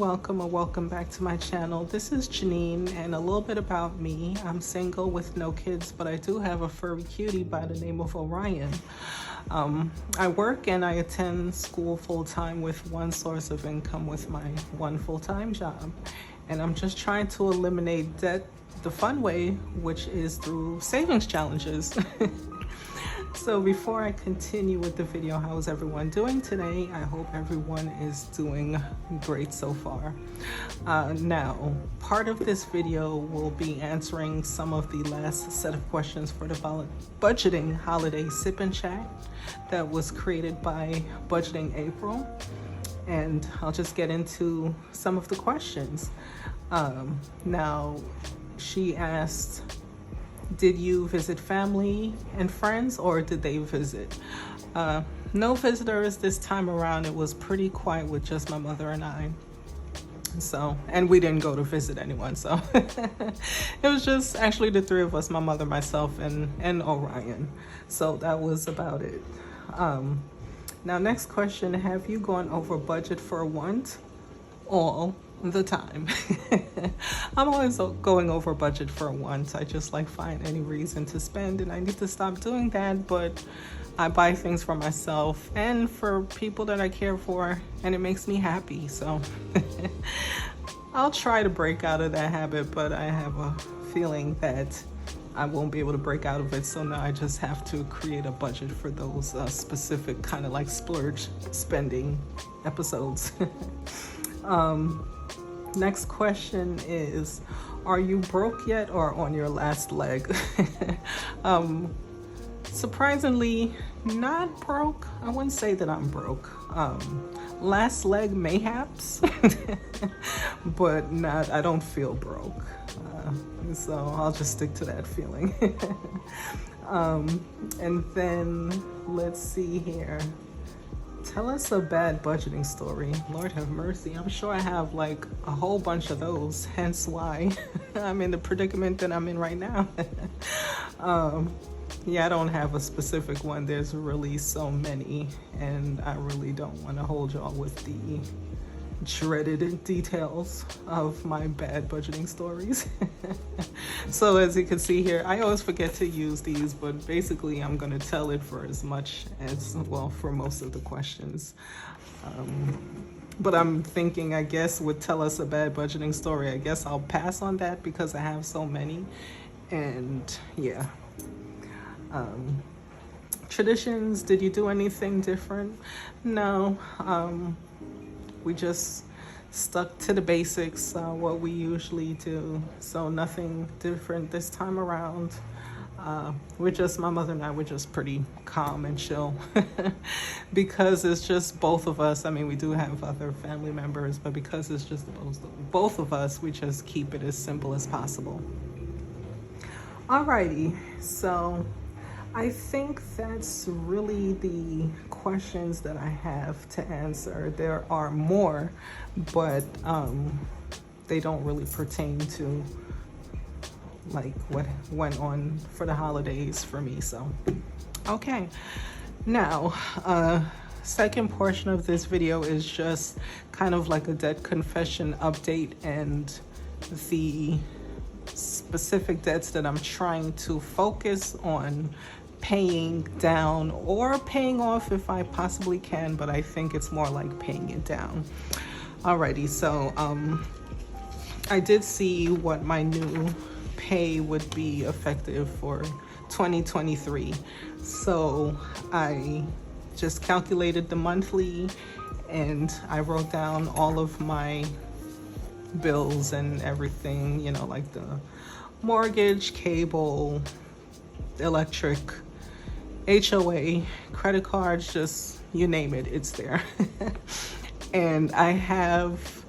welcome or welcome back to my channel. This is Janine, and a little bit about me. I'm single with no kids, but I do have a furry cutie by the name of Orion. I work and I attend school full-time with one source of income with my one full-time job. And I'm just trying to eliminate debt the fun way, which is through savings challenges. So before I continue with the video, how is everyone doing today? I hope everyone is doing great so far. Now, part of this video will be answering some of the last set of questions for the budgeting holiday sip and chat that was created by Budgeting April. And I'll just get into some of the questions. Now, she asked, did you visit family and friends, or did they visit? No visitors this time around. It was pretty quiet with just my mother and I. So, and we didn't go to visit anyone. So it was just actually the three of us, my mother, myself, and Orion. So that was about it. Now, next question, have you gone over budget for once? All the time. I'm always going over budget for once. I just find any reason to spend, and I need to stop doing that. But I buy things for myself and for people that I care for, and it makes me happy. So I'll try to break out of that habit, but I have a feeling that I won't be able to break out of it. So now I just have to create a budget for those specific kind of splurge spending episodes. Next question is, are you broke yet or on your last leg? Surprisingly, not broke. I wouldn't say that I'm broke. Last leg mayhaps, but not, I don't feel broke. So I'll just stick to that feeling. And then let's see here. Tell us a bad budgeting story. Lord have mercy. I'm sure I have a whole bunch of those, hence why I'm in the predicament that I'm in right now. Yeah, I don't have a specific one. There's really so many, and I really don't want to hold y'all with the dreaded details of my bad budgeting stories. So as you can see here, I always forget to use these, but basically I'm going to tell it for as much as, well, for most of the questions. But I'm thinking, I guess, would tell us a bad budgeting story. I guess I'll pass on that because I have so many. And yeah. Traditions, did you do anything different? No. We just stuck to the basics, what we usually do. So nothing different this time around. We're just, my mother and I, we're just pretty calm and chill because it's just both of us. I mean, we do have other family members, but because it's just both of us, we just keep it as simple as possible. Alrighty, so I think that's really the questions that I have to answer. There are more, but they don't really pertain to what went on for the holidays for me. So, okay. Now, second portion of this video is just kind of like a debt confession update and the specific debts that I'm trying to focus on paying down or paying off if I possibly can, but I think it's more like paying it down. Alrighty, so I did see what my new pay would be effective for 2023. So I just calculated the monthly and I wrote down all of my bills and everything, like the mortgage, cable, electric, HOA, credit cards, just you name it, it's there. And I have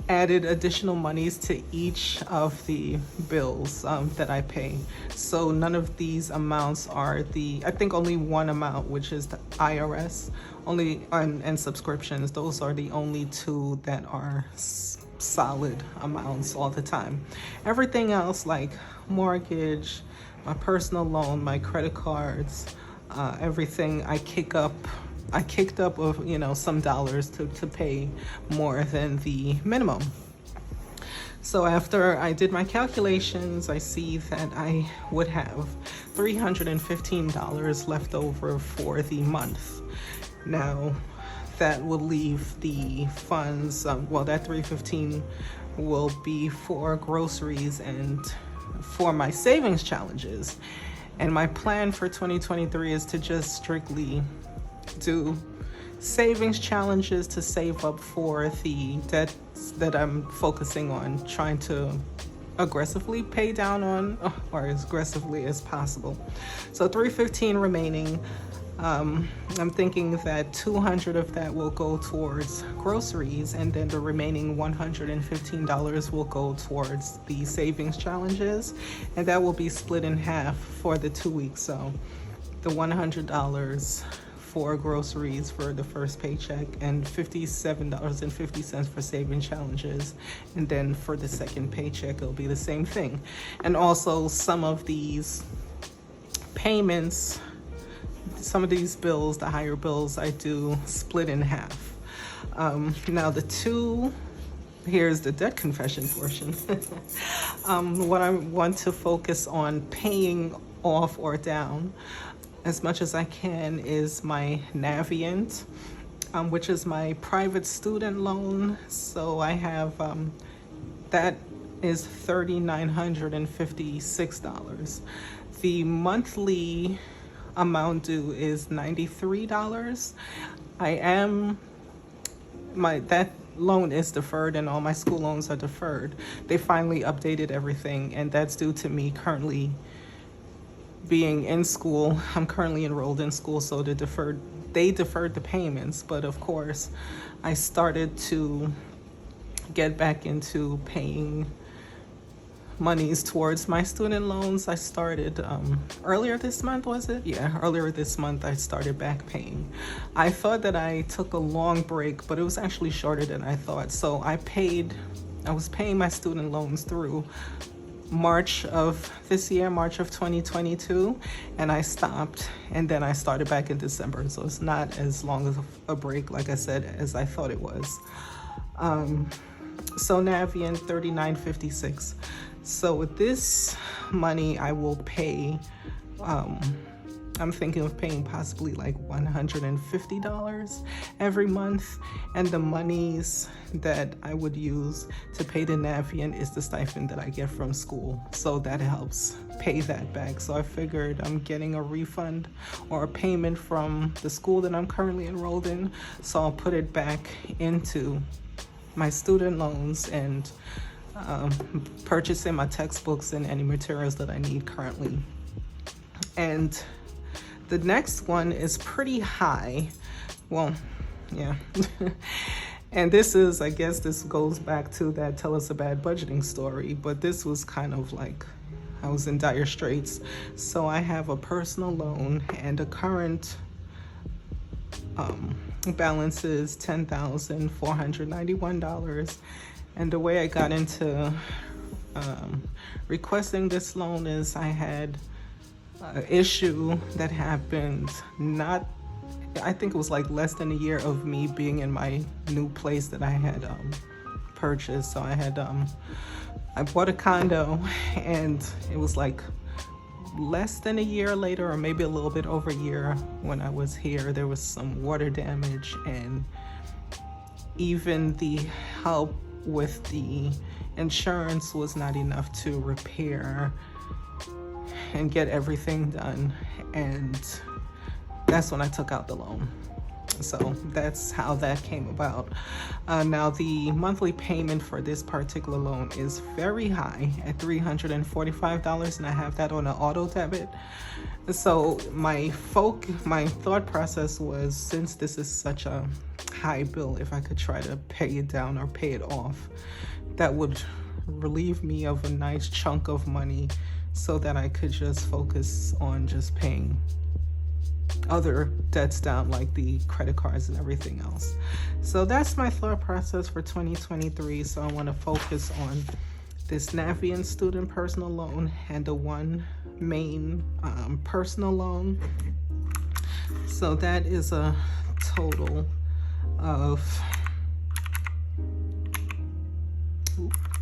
added additional monies to each of the bills that I pay. So none of these amounts are I think only one amount, which is the IRS, and subscriptions. Those are the only two that are solid amounts all the time. Everything else, like mortgage, my personal loan, my credit cards, everything, I kick up I kicked up of, some dollars to pay more than the minimum. So after I did my calculations, I see that I would have $315 left over for the month. Now, that will leave the funds, that $315 will be for groceries and for my savings challenges. And my plan for 2023 is to just strictly do savings challenges to save up for the debts that I'm focusing on trying to aggressively pay down on, or as aggressively as possible. So $315 remaining. I'm thinking that $200 of that will go towards groceries, and then the remaining $115 will go towards the savings challenges, and that will be split in half for the 2 weeks. So the $100 for groceries for the first paycheck, and $57.50 for saving challenges, and then for the second paycheck it'll be the same thing. And also some of these payments, some of these bills, the higher bills, I do split in half. Now here's the debt confession portion. What I want to focus on paying off or down as much as I can is my Navient, which is my private student loan. So I have, that is $3,956. The monthly amount due is $93. That loan is deferred, and all my school loans are deferred. They finally updated everything, and that's due to me currently being in school. I'm currently enrolled in school, so they deferred the payments. But of course, I started to get back into paying monies towards my student loans. I started earlier this month, was it? Yeah, earlier this month I started back paying. I thought that I took a long break, but it was actually shorter than I thought. So I was paying my student loans through March of this year, March of 2022, and I stopped, and then I started back in December. So it's not as long of a break, like I said, as I thought it was. So Navient, $39.56. So with this money, I will pay, I'm thinking of paying possibly like $150 every month. And the monies that I would use to pay the Navient is the stipend that I get from school. So that helps pay that back. So I figured I'm getting a refund or a payment from the school that I'm currently enrolled in. So I'll put it back into my student loans and purchasing my textbooks and any materials that I need currently. And the next one is pretty high. Well, yeah. And this is, I guess this goes back to that Tell Us a Bad Budgeting story, but this was kind of like, I was in dire straits. So I have a personal loan, and the current balance is $10,491. And the way I got into requesting this loan is I had an issue that happened I think it was like less than a year of me being in my new place that I had purchased. So I bought a condo, and it was like less than a year later, or maybe a little bit over a year when I was here, there was some water damage, and even the help with the insurance was not enough to repair and get everything done. And that's when I took out the loan. So that's how that came about. Now the monthly payment for this particular loan is very high at $345, and I have that on an auto debit. So my thought process was, since this is such a high bill, if I could try to pay it down or pay it off, that would relieve me of a nice chunk of money so that I could just focus on just paying other debts down, like the credit cards and everything else. So that's my thought process for 2023. So I want to focus on this Navient student personal loan and the one main personal loan. So that is a total of,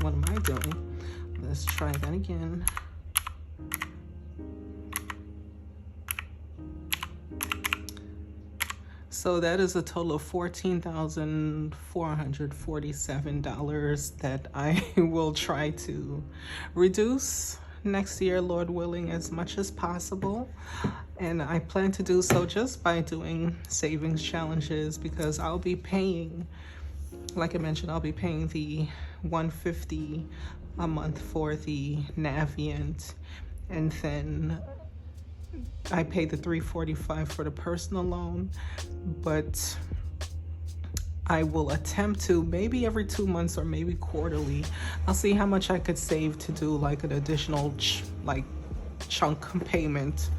what am I doing? Let's try that again. So that is a total of $14,447 that I will try to reduce next year, Lord willing, as much as possible. And I plan to do so just by doing savings challenges, because I'll be paying, like I mentioned, I'll be paying the $150 a month for the Navient, and then I paid the $345 for the personal loan. But I will attempt to, maybe every 2 months or maybe quarterly, I'll see how much I could save to do like an additional chunk payment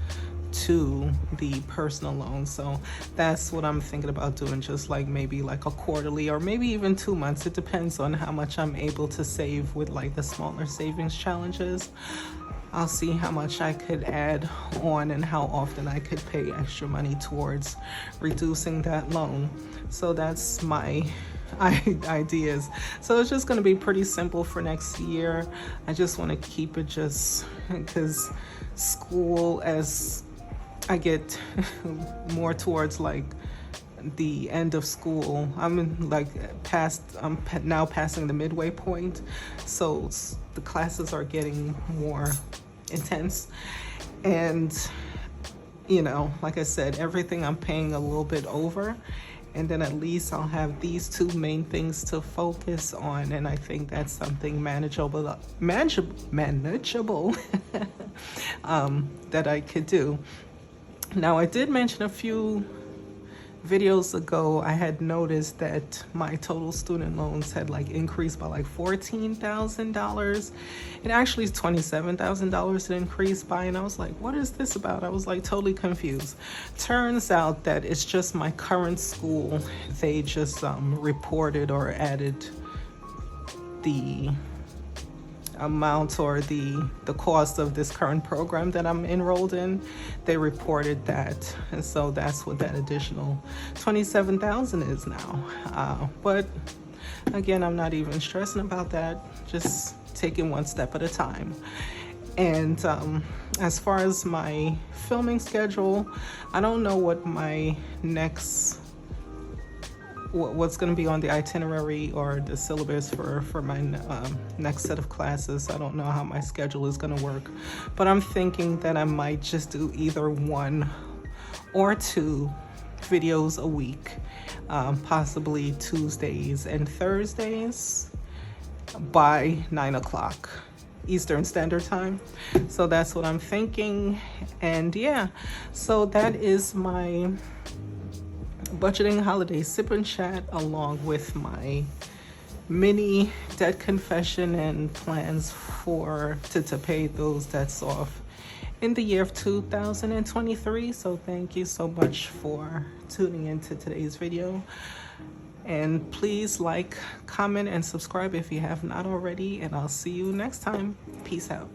to the personal loan. So that's what I'm thinking about doing, just like maybe like a quarterly or maybe even 2 months. It depends on how much I'm able to save with like the smaller savings challenges. I'll see how much I could add on and how often I could pay extra money towards reducing that loan. So that's my ideas. So it's just going to be pretty simple for next year. I just want to keep it just because school, as I get more towards like the end of school, I'm now passing the midway point, so the classes are getting more intense. And you know, like I said, everything I'm paying a little bit over, and then at least I'll have these two main things to focus on, and I think that's something manageable that I could do. Now, I did mention a few videos ago, I had noticed that my total student loans had like increased by like $14,000. It actually is $27,000 it increased by, and I was like, what is this about? I was like totally confused. Turns out that it's just my current school. They just reported or added the amount or the cost of this current program that I'm enrolled in. They reported that, and so that's what that additional $27,000 is now. But again, I'm not even stressing about that, just taking one step at a time. And as far as my filming schedule, I don't know what my what's going to be on the itinerary or the syllabus for my next set of classes. I don't know how my schedule is going to work, but I'm thinking that I might just do either 1 or 2 videos a week, possibly Tuesdays and Thursdays by 9 o'clock Eastern Standard Time. So that's what I'm thinking. And yeah, so that is my budgeting holiday sip and chat, along with my mini debt confession and plans to pay those debts off in the year of 2023. So thank you so much for tuning into today's video, and please like, comment, and subscribe if you have not already, and I'll see you next time. Peace out.